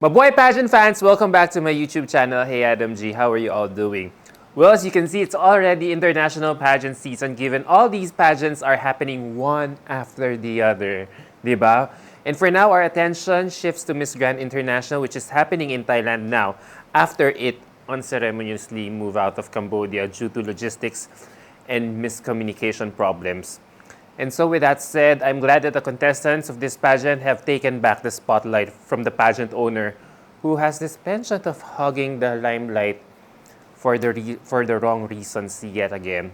Mabuhay pageant fans! Welcome back to my YouTube channel. Hey Adam G, how are you all doing? Well, as you can see, it's already international pageant season given all these pageants are happening one after the other, diba? And for now, our attention shifts to Miss Grand International, which is happening in Thailand now after it unceremoniously moved out of Cambodia due to logistics and miscommunication problems. And so with that said, I'm glad that the contestants of this pageant have taken back the spotlight from the pageant owner who has this penchant of hogging the limelight for the wrong reasons yet again.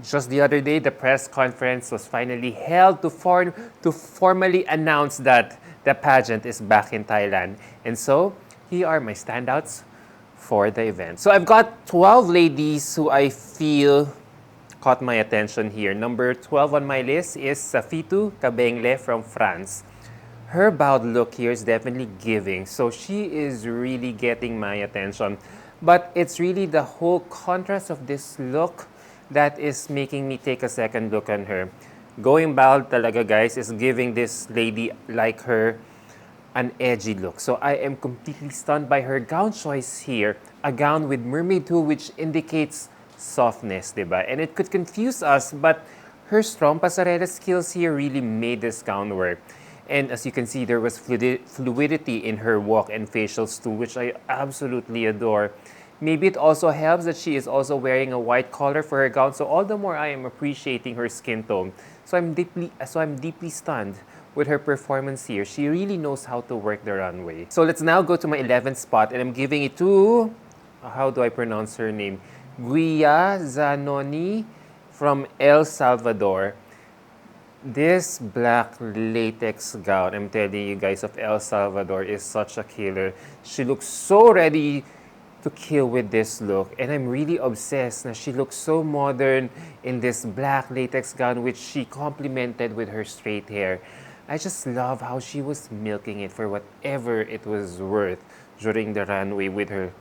Just the other day, the press conference was finally held to formally announce that the pageant is back in Thailand. And so, here are my standouts for the event. So I've got 12 ladies who I feel caught my attention here. Number 12 on my list is Safitou Kabengle from France. Her bowed look here is definitely giving, so she is really getting my attention. But it's really the whole contrast of this look that is making me take a second look on her. Going bowed talaga guys is giving this lady like her an edgy look. So I am completely stunned by her gown choice here. A gown with mermaid tulle which indicates softness, diba? And it could confuse us, but her strong pasarela skills here really made this gown work. And as you can see, there was fluidity in her walk and facials too, which I absolutely adore. Maybe it also helps that she is also wearing a white collar for her gown, so all the more I am appreciating her skin tone. So I'm deeply stunned with her performance here. She really knows how to work the runway. So let's now go to my 11th spot, and I'm giving it to, how do I pronounce her name? Guia Zanoni from El Salvador. This black latex gown, I'm telling you guys, of El Salvador is such a killer. She looks so ready to kill with this look, and I'm really obsessed. Now, she looks so modern in this black latex gown, which she complemented with her straight hair. I just love how she was milking it for whatever it was worth during the runway with her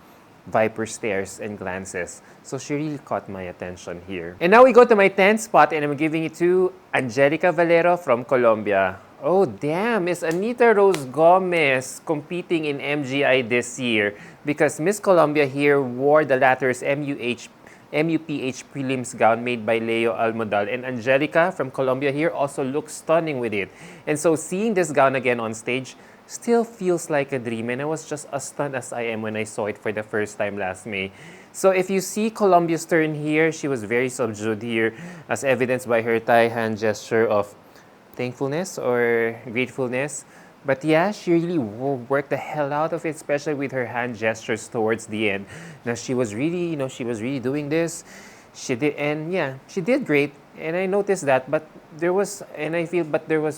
viper stares and glances. So she really caught my attention here. And now we go to my 10th spot, and I'm giving it to Angelica Valero from Colombia. Oh damn, Miss Anita Rose Gomez competing in MGI this year because Miss Colombia here wore the latter's MUPH prelims gown made by Leo Almodal, and Angelica from Colombia here also looks stunning with it. And so seeing this gown again on stage still feels like a dream, and I was just as stunned as I am when I saw it for the first time last May. So if you see Colombia's turn here, she was very subdued here, as evidenced by her Thai hand gesture of thankfulness or gratefulness. But yeah, she really worked the hell out of it, especially with her hand gestures towards the end. Now she was really, she was really doing this. She did, and yeah, she did great. And I noticed that, but there was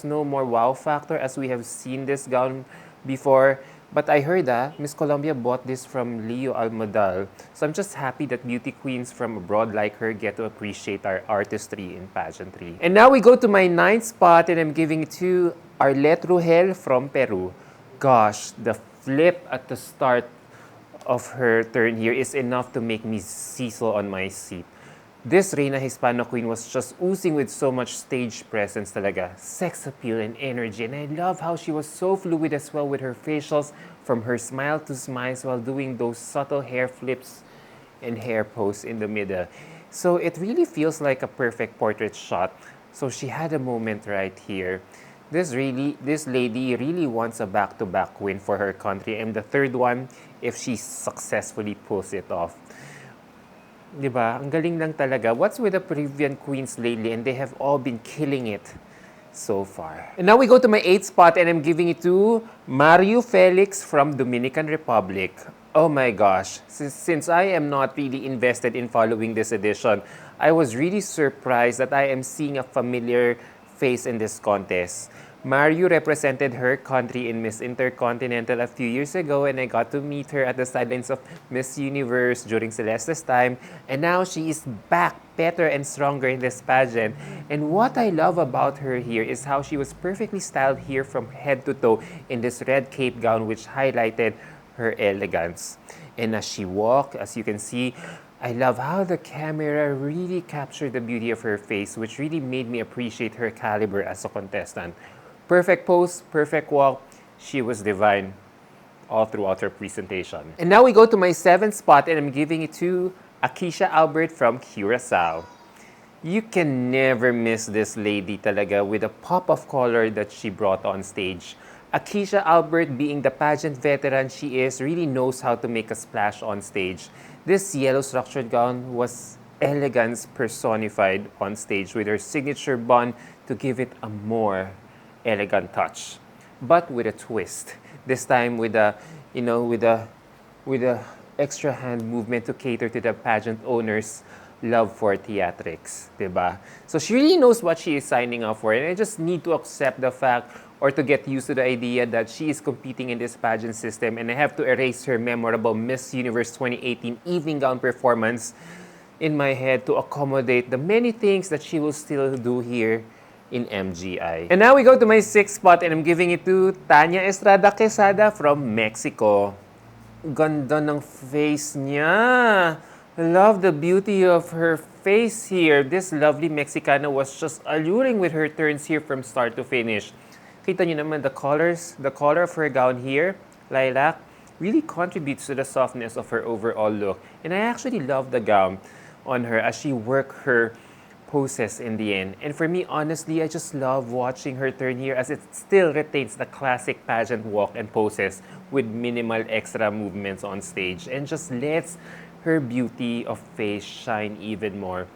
no more wow factor as we have seen this gown before. But I heard that Miss Colombia bought this from Leo Almodal. So I'm just happy that beauty queens from abroad like her get to appreciate our artistry in pageantry. And now we go to my 9th spot, and I'm giving it to Arlette Rugel from Peru. Gosh, the flip at the start of her turn here is enough to make me sizzle on my seat. This Reina Hispano queen was just oozing with so much stage presence talaga, sex appeal and energy, and I love how she was so fluid as well with her facials, from her smile to smiles while doing those subtle hair flips and hair pose in the middle. So it really feels like a perfect portrait shot. So she had a moment right here. This lady really wants a back-to-back win for her country, and the third one if she successfully pulls it off. Diba? Ang galing lang talaga. What's with the Peruvian queens lately, and they have all been killing it so far. And now we go to my 8th spot, and I'm giving it to Mario Felix from Dominican Republic. Oh my gosh. Since I am not really invested in following this edition, I was really surprised that I am seeing a familiar face in this contest. Mario represented her country in Miss Intercontinental a few years ago, and I got to meet her at the sidelines of Miss Universe during Celeste's time, and now she is back better and stronger in this pageant. And what I love about her here is how she was perfectly styled here from head to toe in this red cape gown which highlighted her elegance. And as she walked, as you can see, I love how the camera really captured the beauty of her face, which really made me appreciate her caliber as a contestant. Perfect pose, perfect walk. She was divine. all throughout her presentation. And now we go to my 7th spot, and I'm giving it to Akisha Albert from Curacao. You can never miss this lady talaga with the pop of color that she brought on stage. Akisha Albert, being the pageant veteran she is, really knows how to make a splash on stage. This yellow structured gown was elegance personified on stage with her signature bun to give it a more elegant touch, but with a twist. This time with a, with a extra hand movement to cater to the pageant owner's love for theatrics, diba? So she really knows what she is signing up for, and I just need to accept the fact or to get used to the idea that she is competing in this pageant system, and I have to erase her memorable Miss Universe 2018 evening gown performance in my head to accommodate the many things that she will still do here in MGI. And now we go to my 6th spot, and I'm giving it to Tanya Estrada Quesada from Mexico. Ganda ng face niya. Love the beauty of her face here. This lovely Mexicana was just alluring with her turns here from start to finish. Kita niyo naman the color of her gown here, lilac, really contributes to the softness of her overall look. And I actually love the gown on her as she worked her poses in the end. And for me, honestly, I just love watching her turn here as it still retains the classic pageant walk and poses with minimal extra movements on stage and just lets her beauty of face shine even more.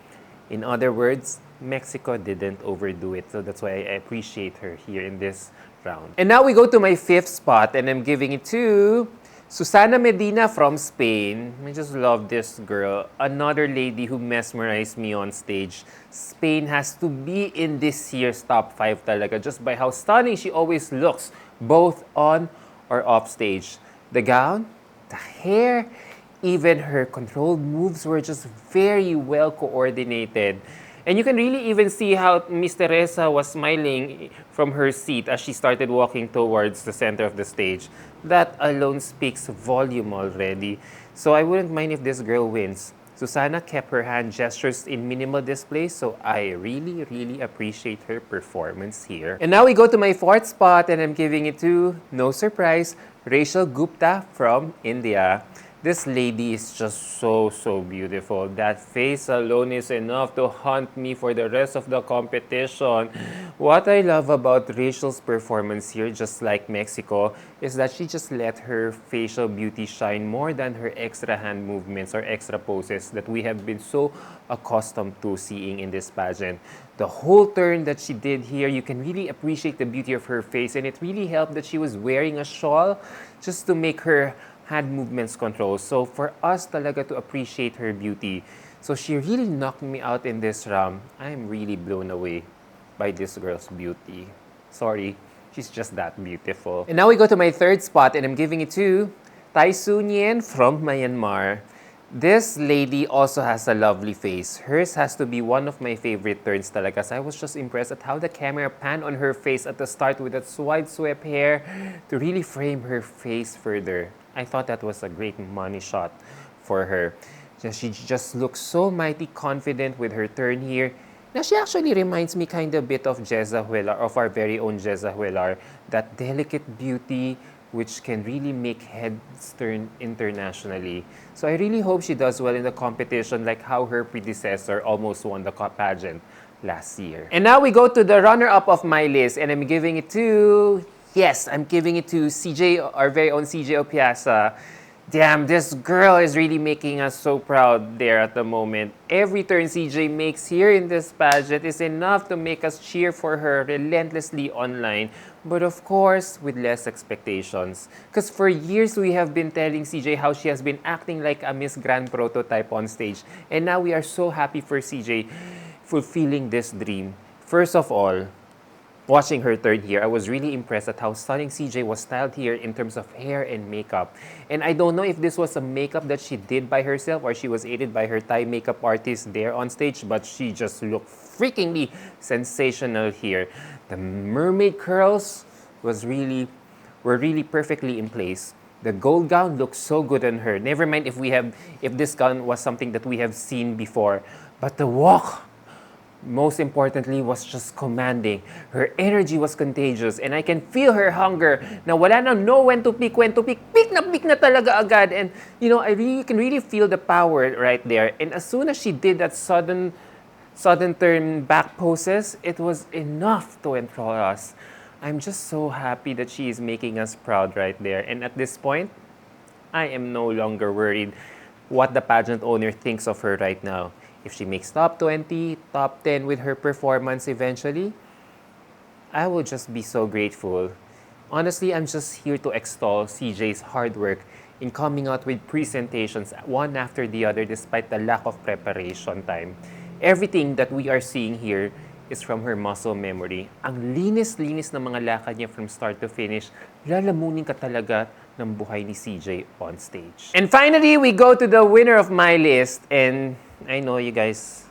In other words, Mexico didn't overdo it. So that's why I appreciate her here in this round. And now we go to my 5th spot, and I'm giving it to Susana Medina from Spain. I just love this girl. Another lady who mesmerized me on stage. Spain has to be in this year's top 5 talaga just by how stunning she always looks, both on or off stage. The gown, the hair, even her controlled moves were just very well coordinated. And you can really even see how Miss Teresa was smiling from her seat as she started walking towards the center of the stage. That alone speaks volume already. So I wouldn't mind if this girl wins. Susana kept her hand gestures in minimal display, so I really, really appreciate her performance here. And now we go to my 4th spot, and I'm giving it to, no surprise, Rachel Gupta from India. This lady is just so beautiful. That face alone is enough to haunt me for the rest of the competition. What I love about Rachel's performance here, just like Mexico, is that she just let her facial beauty shine more than her extra hand movements or extra poses that we have been so accustomed to seeing in this pageant. The whole turn that she did here, you can really appreciate the beauty of her face, and it really helped that she was wearing a shawl just to make her hand movements control. So for us talaga to appreciate her beauty. So she really knocked me out in this round. I'm really blown away by this girl's beauty. Sorry, she's just that beautiful. And now we go to my 3rd spot, and I'm giving it to Tai Soon Yen from Myanmar. This lady also has a lovely face. Hers has to be one of my favorite turns talaga. So I was just impressed at how the camera panned on her face at the start with that wide swept hair to really frame her face further. I thought that was a great money shot for her. She just looks so mighty confident with her turn here. Now, she actually reminds me kind of a bit of Jeza Huelar, of our very own Jeza Huelar. That delicate beauty which can really make heads turn internationally. So I really hope she does well in the competition like how her predecessor almost won the pageant last year. And now we go to the runner-up of my list, and I'm giving it to... Yes, I'm giving it to CJ, our very own CJ Opiasa. Damn, this girl is really making us so proud there at the moment. Every turn CJ makes here in this pageant is enough to make us cheer for her relentlessly online. But of course, with less expectations. Because for years, we have been telling CJ how she has been acting like a Miss Grand prototype on stage. And now we are so happy for CJ fulfilling this dream. First of all, watching her turn here, I was really impressed at how stunning CJ was styled here in terms of hair and makeup. And I don't know if this was a makeup that she did by herself or she was aided by her Thai makeup artist there on stage, but she just looked freakingly sensational here. The mermaid curls were really perfectly in place. The gold gown looks so good on her. Never mind if this gown was something that we have seen before. But the walk, most importantly, was just commanding. Her energy was contagious, and I can feel her hunger na wala nang know when to pick, pick na talaga agad. And, you know, you can really feel the power right there. And as soon as she did that sudden turn back poses, it was enough to enthrall us. I'm just so happy that she is making us proud right there. And at this point, I am no longer worried what the pageant owner thinks of her right now. If she makes top 20, top 10 with her performance eventually, I will just be so grateful. Honestly, I'm just here to extol CJ's hard work in coming out with presentations one after the other despite the lack of preparation time. Everything that we are seeing here is from her muscle memory. Ang linis-linis ng mga lakad niya from start to finish, lalamunin ka talaga ng buhay ni CJ on stage. And finally, we go to the winner of my list. And I know you guys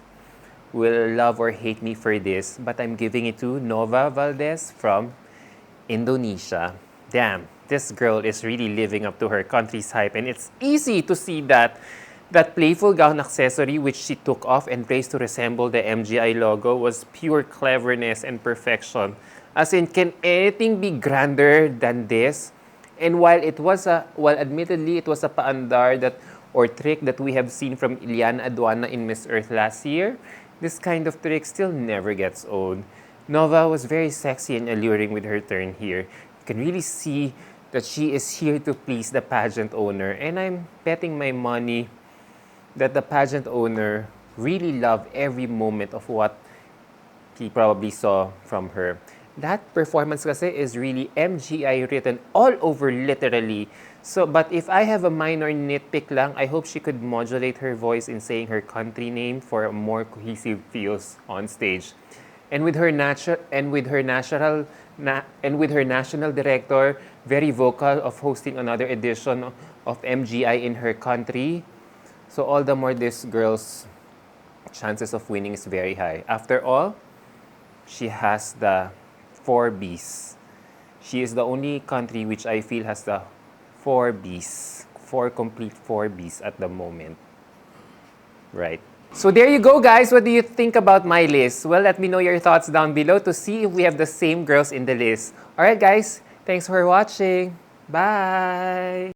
will love or hate me for this, but I'm giving it to Nova Valdez from Indonesia. Damn, this girl is really living up to her country's hype, and it's easy to see that playful gown accessory which she took off and placed to resemble the MGI logo was pure cleverness and perfection. As in, can anything be grander than this? And while admittedly it was a paandar or trick that we have seen from Iliana Aduana in Miss Earth last year, this kind of trick still never gets old. Nova was very sexy and alluring with her turn here. You can really see that she is here to please the pageant owner, and I'm betting my money that the pageant owner really loved every moment of what he probably saw from her. That performance kasi is really MGI written all over literally. So, but if I have a minor nitpick lang, I hope she could modulate her voice in saying her country name for a more cohesive feels on stage. And with her national director, very vocal of hosting another edition of MGI in her country. So all the more this girl's chances of winning is very high. After all, she has the 4 Bs. She is the only country which I feel has the 4 Bs. 4 complete 4 Bs at the moment. Right. So there you go, guys. What do you think about my list? Well, let me know your thoughts down below to see if we have the same girls in the list. Alright, guys. Thanks for watching. Bye!